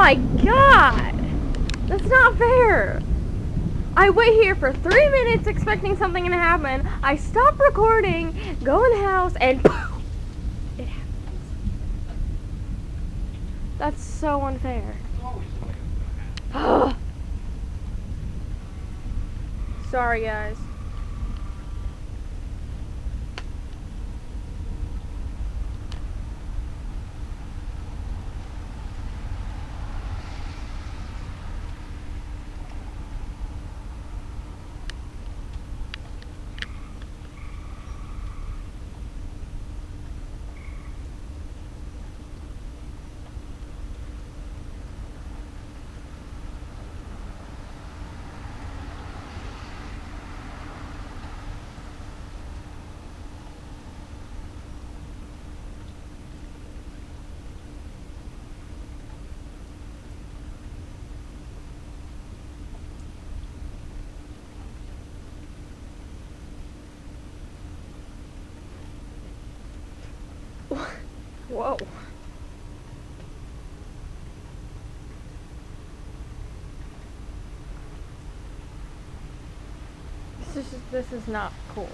my god! That's not fair! I wait here for 3 minutes expecting something to happen. I stop recording, go in the house, and poof, it happens. That's so unfair. Sorry, guys. Whoa. This is not cool.